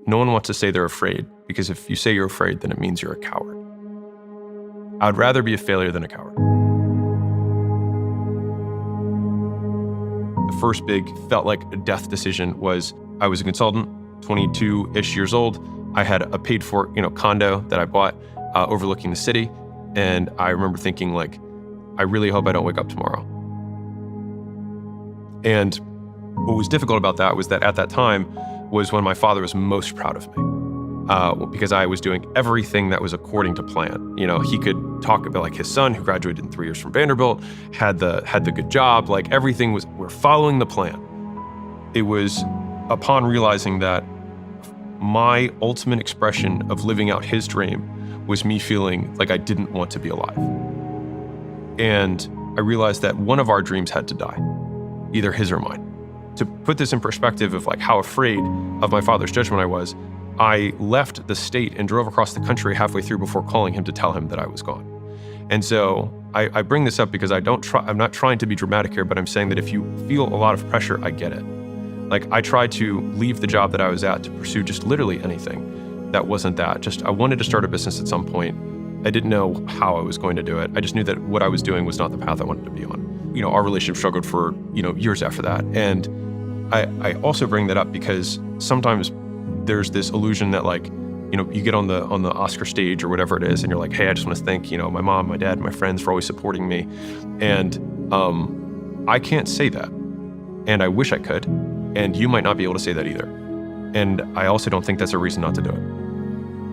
No one wants to say they're afraid, because if you say you're afraid, then it means you're a coward. I'd rather be a failure than a coward. The first big, felt like a death decision was I was a consultant, 22-ish years old. I had a paid for, condo that I bought overlooking the city. And I remember thinking, like, I really hope I don't wake up tomorrow. And what was difficult about that was that at that time was when my father was most proud of me, because I was doing everything that was according to plan. He could talk about like his son who graduated in 3 years from Vanderbilt, had the good job, like everything we're following the plan. It was upon realizing that my ultimate expression of living out his dream was me feeling like I didn't want to be alive. And I realized that one of our dreams had to die, either his or mine. To put this in perspective of like how afraid of my father's judgment I was, I left the state and drove across the country halfway through before calling him to tell him that I was gone. And so I bring this up because I'm not trying to be dramatic here, but I'm saying that if you feel a lot of pressure, I get it. Like I tried to leave the job that I was at to pursue just literally anything that wasn't that. Just I wanted to start a business at some point. I didn't know how I was going to do it. I just knew that what I was doing was not the path I wanted to be on. Our relationship struggled for, years after that. And I also bring that up because sometimes there's this illusion that like, you get on the Oscar stage or whatever it is, and you're like, hey, I just want to thank, my mom, my dad, my friends for always supporting me. And I can't say that. And I wish I could. And you might not be able to say that either. And I also don't think that's a reason not to do it.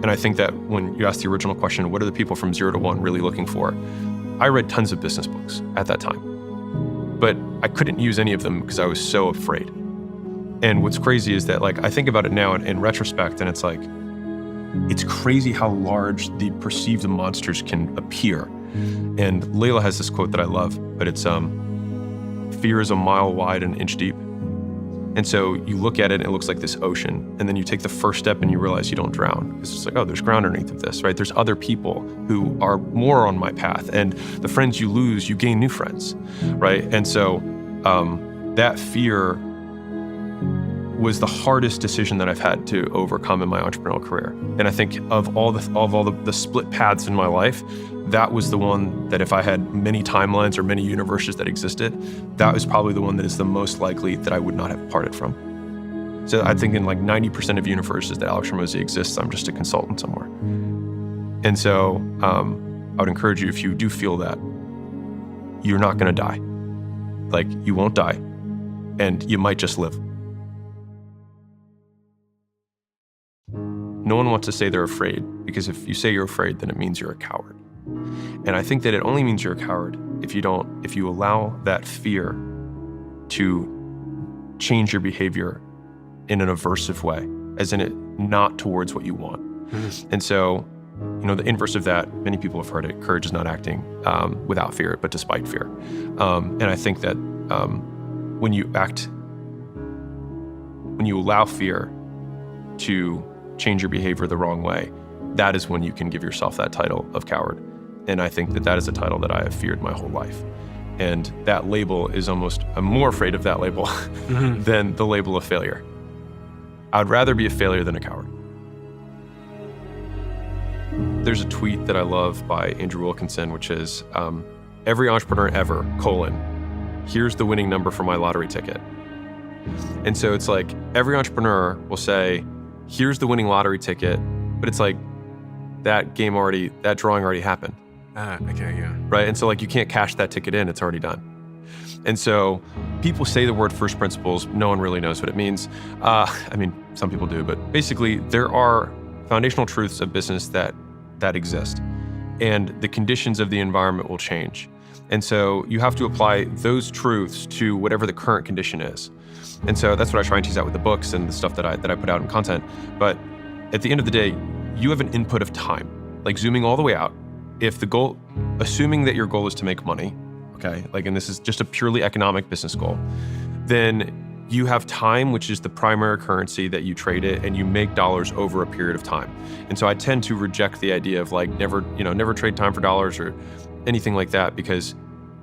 And I think that when you ask the original question, what are the people from 0 to 1 really looking for? I read tons of business books at that time, but I couldn't use any of them because I was so afraid. And what's crazy is that like, I think about it now in retrospect, and it's like, it's crazy how large the perceived monsters can appear. And Layla has this quote that I love, but it's, fear is a mile wide and an inch deep. And so you look at it and it looks like this ocean, and then you take the first step and you realize you don't drown. Because it's like, oh, there's ground underneath of this, right? There's other people who are more on my path, and the friends you lose, you gain new friends, right? And so that fear was the hardest decision that I've had to overcome in my entrepreneurial career. And I think of all the split paths in my life, that was the one that if I had many timelines or many universes that existed, that was probably the one that is the most likely that I would not have parted from. So I think in like 90% of universes that Alex Hormozi exists, I'm just a consultant somewhere. And so I would encourage you, if you do feel that, you're not gonna die. Like you won't die, and you might just live. No one wants to say they're afraid, because if you say you're afraid, then it means you're a coward. And I think that it only means you're a coward if you allow that fear to change your behavior in an aversive way, as in it not towards what you want. Mm-hmm. And so, the inverse of that, many people have heard it, courage is not acting without fear, but despite fear. And I think that when you allow fear to change your behavior the wrong way, that is when you can give yourself that title of coward. And I think that is a title that I have feared my whole life. And that label is I'm more afraid of that label mm-hmm. than the label of failure. I'd rather be a failure than a coward. There's a tweet that I love by Andrew Wilkinson, which is, every entrepreneur ever, here's the winning number for my lottery ticket. And so it's like, every entrepreneur will say, here's the winning lottery ticket, but it's like, that drawing already happened. Okay, yeah. Right, and so like you can't cash that ticket in, it's already done. And so people say the word first principles, no one really knows what it means. Some people do, but basically there are foundational truths of business that exist, and the conditions of the environment will change. And so you have to apply those truths to whatever the current condition is. And so that's what I try and tease out with the books and the stuff that I put out in content. But at the end of the day, you have an input of time, like zooming all the way out. Assuming that your goal is to make money, okay, and this is just a purely economic business goal, then you have time, which is the primary currency that you trade it, and you make dollars over a period of time. And so I tend to reject the idea of never trade time for dollars or anything like that, because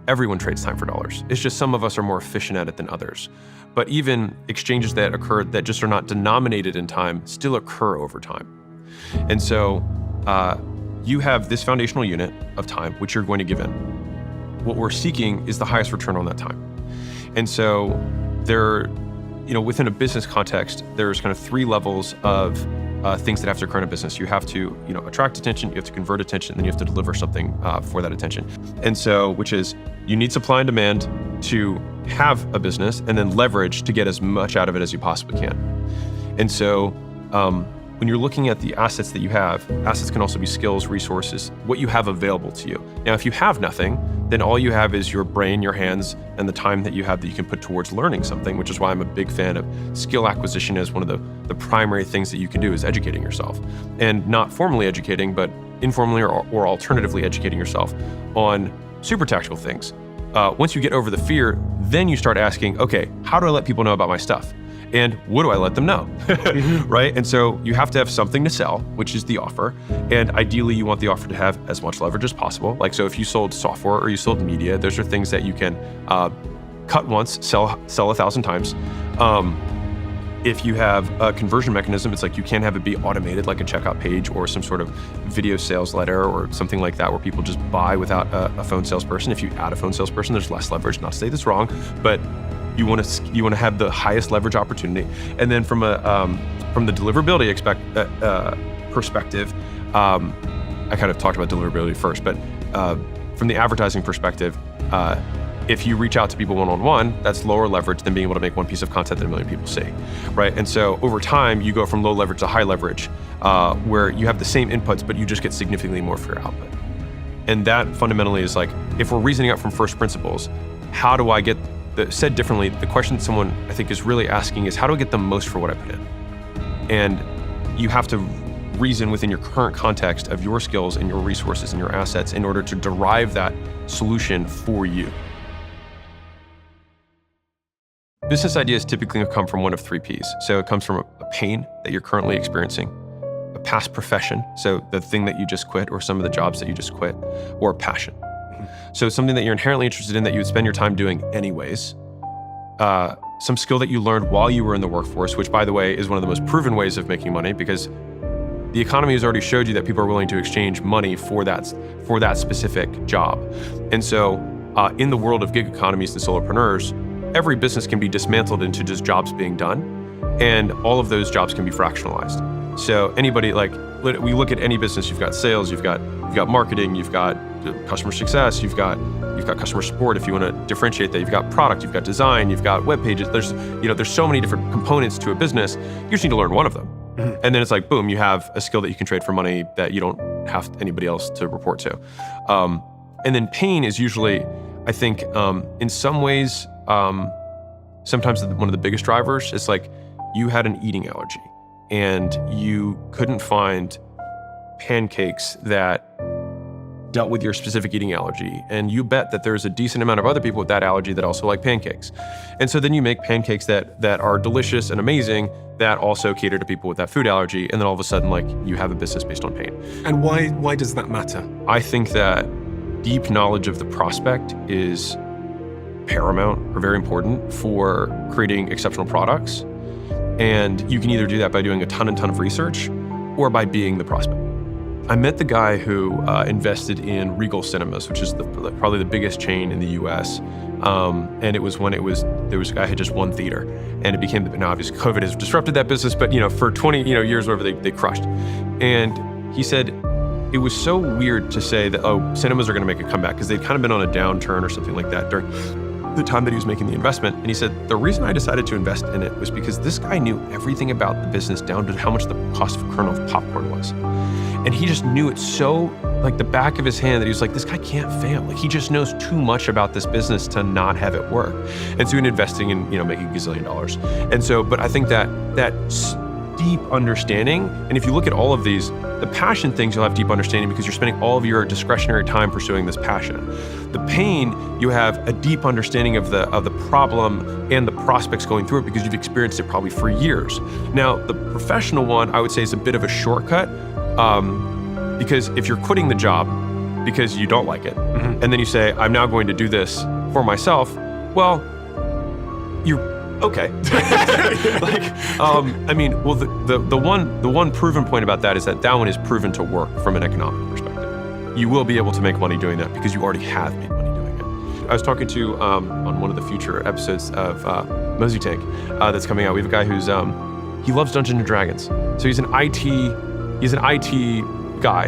everyone trades time for dollars. It's just some of us are more efficient at it than others. But even exchanges that occur that just are not denominated in time still occur over time. And so you have this foundational unit of time, which you're going to give in. What we're seeking is the highest return on that time. And so within a business context, there's kind of 3 levels of things that have to occur in a business. You have to, attract attention, you have to convert attention, and then you have to deliver something for that attention. And so, which is, you need supply and demand to have a business, and then leverage to get as much out of it as you possibly can. And so, when you're looking at the assets that you have, assets can also be skills, resources, what you have available to you. Now, if you have nothing, then all you have is your brain, your hands, and the time that you have that you can put towards learning something, which is why I'm a big fan of skill acquisition as one of the primary things that you can do is educating yourself. And not formally educating, but informally or alternatively educating yourself on super tactical things. Once you get over the fear, then you start asking, okay, how do I let people know about my stuff? And what do I let them know, right? And so you have to have something to sell, which is the offer. And ideally, you want the offer to have as much leverage as possible. Like, so if you sold software or you sold media, those are things that you can cut once, sell 1,000 times. If you have a conversion mechanism, it's like you can't have it be automated like a checkout page or some sort of video sales letter or something like that where people just buy without a phone salesperson. If you add a phone salesperson, there's less leverage. Not to say this wrong, but you want to have the highest leverage opportunity. And then from the deliverability perspective, I kind of talked about deliverability first, but from the advertising perspective, if you reach out to people one-on-one, that's lower leverage than being able to make one piece of content that 1 million people see, right? And so over time, you go from low leverage to high leverage, where you have the same inputs, but you just get significantly more for your output. And that fundamentally is like, if we're reasoning out from first principles, how do I get said differently, the question that someone I think is really asking is, how do I get the most for what I put in? And you have to reason within your current context of your skills and your resources and your assets in order to derive that solution for you. Business ideas typically come from one of 3 Ps. So it comes from a pain that you're currently experiencing, a past profession, so the thing that you just quit or some of the jobs that you just quit, or passion. So something that you're inherently interested in that you would spend your time doing anyways, some skill that you learned while you were in the workforce, which by the way is one of the most proven ways of making money because the economy has already showed you that people are willing to exchange money for that specific job. And so in the world of gig economies and solopreneurs, every business can be dismantled into just jobs being done, and all of those jobs can be fractionalized. So anybody, like, we look at any business, you've got sales, you've got marketing, you've got customer success, you've got customer support if you want to differentiate that, you've got product, you've got design, you've got web pages. There's so many different components to a business. You just need to learn one of them. Mm-hmm. And then it's like, boom, you have a skill that you can trade for money that you don't have anybody else to report to. And then pain is usually, I think, in some ways, sometimes one of the biggest drivers is like you had an eating allergy and you couldn't find pancakes that dealt with your specific eating allergy. And you bet that there's a decent amount of other people with that allergy that also like pancakes. And so then you make pancakes that are delicious and amazing that also cater to people with that food allergy. And then all of a sudden, like, you have a business based on pain. And why does that matter? I think that deep knowledge of the prospect is paramount or very important for creating exceptional products. And you can either do that by doing a ton of research or by being the prospect. I met the guy who invested in Regal Cinemas, which is probably the biggest chain in the US. And it was when there was a guy who had just one theater, and it became, now obviously COVID has disrupted that business, but for 20 years, whatever, they crushed. And he said, it was so weird to say that, cinemas are gonna make a comeback, because they'd kind of been on a downturn or something like that during the time that he was making the investment. And he said, the reason I decided to invest in it was because this guy knew everything about the business down to how much the cost of a kernel of popcorn was. And he just knew it so like the back of his hand that he was like, this guy can't fail. Like, he just knows too much about this business to not have it work. And so in investing in, making $1 gazillion. And so, but I think that deep understanding, and if you look at all of these, the passion things, you'll have deep understanding because you're spending all of your discretionary time pursuing this passion. The pain, you have a deep understanding of the problem and the prospects going through it because you've experienced it probably for years. Now, the professional one, I would say, is a bit of a shortcut because if you're quitting the job, because you don't like it. And then you say, I'm now going to do this for myself. Well, you're okay. The one proven point about that is that one is proven to work from an economic perspective. You will be able to make money doing that because you already have made money doing it. I was talking to, on one of the future episodes of Mozi Tank that's coming out, we have a guy who's, he loves Dungeons and Dragons. So he's an IT guy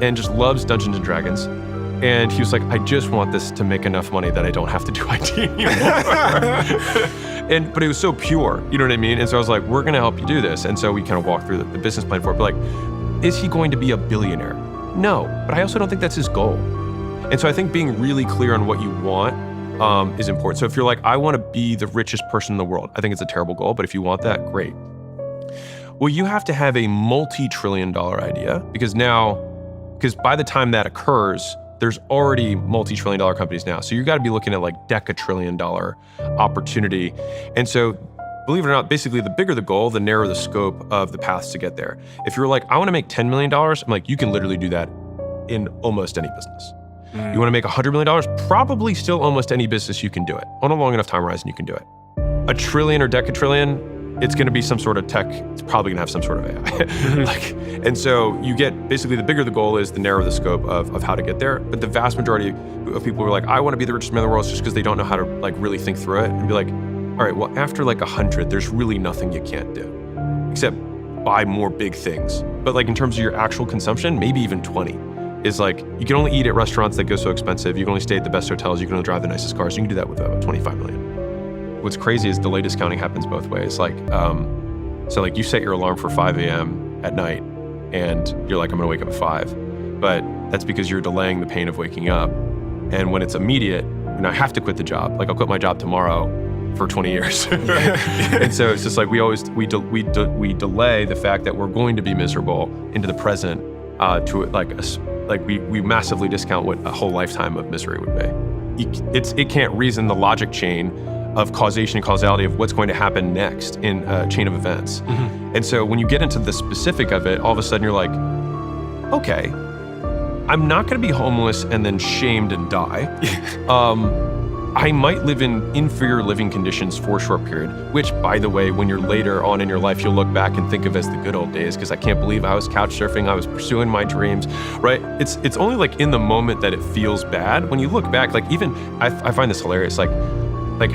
and just loves Dungeons and Dragons. And he was like, I just want this to make enough money that I don't have to do IT anymore. But it was so pure, you know what I mean? And so I was like, we're gonna help you do this. And so we kind of walked through the business plan for it. But like, is he going to be a billionaire? No, but I also don't think that's his goal. And so I think being really clear on what you want is important. So if you're like, I want to be the richest person in the world, I think it's a terrible goal, but if you want that, great. Well, you have to have a multi-trillion-dollar idea because by the time that occurs, there's already multi-trillion-dollar companies now. So you got to be looking at like decatrillion-dollar opportunity. And so believe it or not, basically the bigger the goal, the narrower the scope of the paths to get there. If you're like, I want to make $10 million, I'm like, you can literally do that in almost any business. You want to make $100 million, probably still almost any business you can do it. On a long enough time horizon, you can do it. A trillion or decatrillion, it's going to be some sort of tech. It's probably going to have some sort of AI. And so you get, basically the bigger the goal is, the narrower the scope of how to get there. But the vast majority of people are like, I want to be the richest man in the world, just because they don't know how to like really think through it and be like, all right, well, after like 100, there's really nothing you can't do except buy more big things. But like in terms of your actual consumption, maybe even 20 is like, you can only eat at restaurants that go so expensive. You can only stay at the best hotels. You can only drive the nicest cars. You can do that with about 25 million. What's crazy is delay discounting happens both ways. Like, so like you set your alarm for 5 a.m. at night and you're like, I'm gonna wake up at 5. But that's because you're delaying the pain of waking up. And when it's immediate, and I have to quit the job, like I'll quit my job tomorrow for 20 years. And so it's just like, we delay the fact that we're going to be miserable into the present to like we massively discount what a whole lifetime of misery would be. It can't reason the logic chain of causation and causality of what's going to happen next in a chain of events. And so when you get into the specific of it, all of a sudden you're like, okay, I'm not gonna be homeless and then shamed and die. I might live in inferior living conditions for a short period, which, by the way, when you're later on in your life, you'll look back and think of as the good old days, because I can't believe I was couch surfing, I was pursuing my dreams, right? It's only like in the moment that it feels bad. When you look back, like even, I find this hilarious, like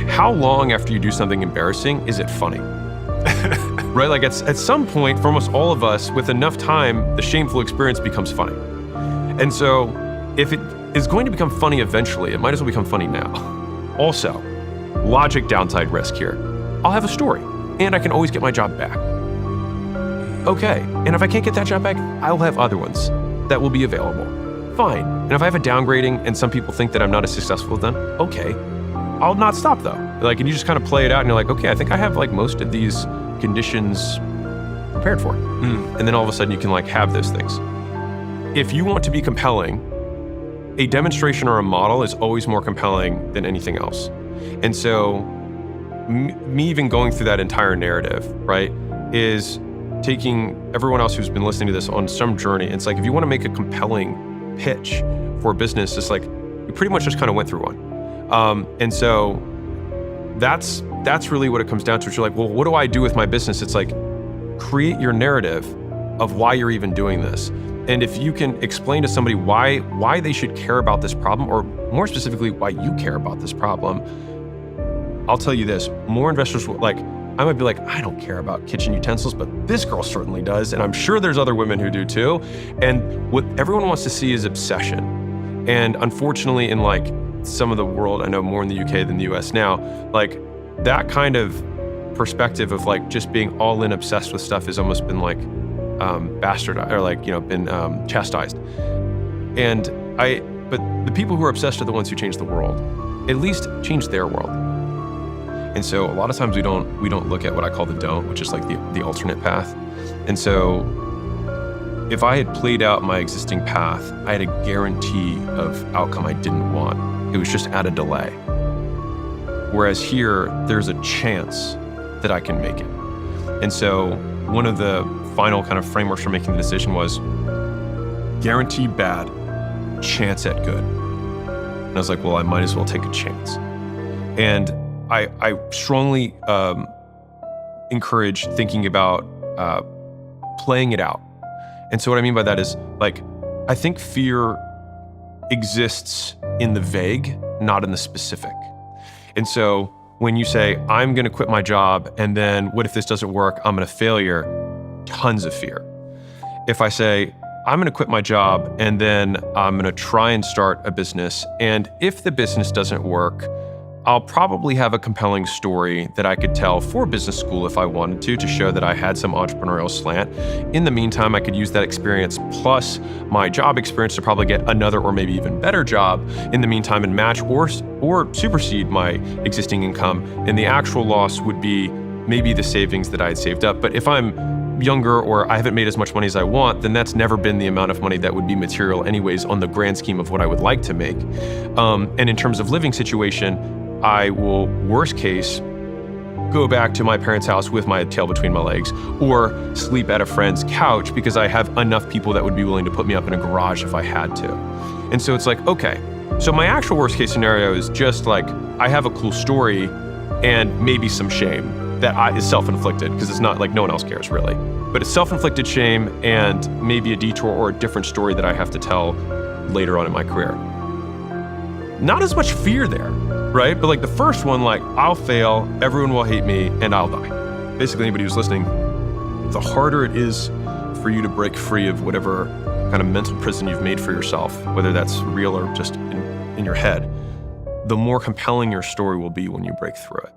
how long after you do something embarrassing is it funny? Right? Like at some point, for almost all of us, with enough time, the shameful experience becomes funny. And so if it is going to become funny eventually, it might as well become funny now. Also, logic downside risk here. I'll have a story, and I can always get my job back. Okay, and if I can't get that job back, I'll have other ones that will be available. Fine. And if I have a downgrading and some people think that I'm not as successful then, okay, I'll not stop though. Like, and you just kind of play it out and you're like, okay, I think I have like most of these conditions prepared for. And then all of a sudden you can like have those things. If you want to be compelling, a demonstration or a model is always more compelling than anything else. And so me even going through that entire narrative, right, is taking everyone else who's been listening to this on some journey. It's like, if you want to make a compelling pitch for a business, it's like, we pretty much just kind of went through one. And so that's really what it comes down to. It's you're like, well, what do I do with my business? It's like, create your narrative of why you're even doing this. And if you can explain to somebody why they should care about this problem, or more specifically, why you care about this problem, I'll tell you this, more investors will, like, I might be like, I don't care about kitchen utensils, but this girl certainly does. And I'm sure there's other women who do too. And what everyone wants to see is obsession. And unfortunately, in like some of the world, I know more in the UK than the US now, like that kind of perspective of like just being all in obsessed with stuff has almost been like bastardized, or like, you know, been chastised. But the people who are obsessed are the ones who change the world, at least change their world. And so a lot of times we don't look at what I call the don't, which is like the alternate path. And so if I had played out my existing path, I had a guarantee of outcome I didn't want. It was just at a delay. Whereas here, there's a chance that I can make it. And so one of the final kind of frameworks for making the decision was guarantee bad, chance at good. And I was like, well, I might as well take a chance. And I strongly encourage thinking about playing it out. And so what I mean by that is, like, I think fear exists in the vague, not in the specific. And so when you say, I'm going to quit my job, and then what if this doesn't work? I'm going to failure, tons of fear. If I say, I'm going to quit my job, and then I'm going to try and start a business, and if the business doesn't work, I'll probably have a compelling story that I could tell for business school if I wanted to show that I had some entrepreneurial slant. In the meantime, I could use that experience plus my job experience to probably get another or maybe even better job in the meantime and match or supersede my existing income. And the actual loss would be maybe the savings that I had saved up. But if I'm younger or I haven't made as much money as I want, then that's never been the amount of money that would be material anyways on the grand scheme of what I would like to make. And in terms of living situation, I will, worst case, go back to my parents' house with my tail between my legs, or sleep at a friend's couch because I have enough people that would be willing to put me up in a garage if I had to. And so it's like, okay, so my actual worst case scenario is just like, I have a cool story and maybe some shame that is self-inflicted, because it's not like no one else cares really. But it's self-inflicted shame and maybe a detour or a different story that I have to tell later on in my career. Not as much fear there, right? But like the first one, like, I'll fail, everyone will hate me, and I'll die. Basically, anybody who's listening, the harder it is for you to break free of whatever kind of mental prison you've made for yourself, whether that's real or just in your head, the more compelling your story will be when you break through it.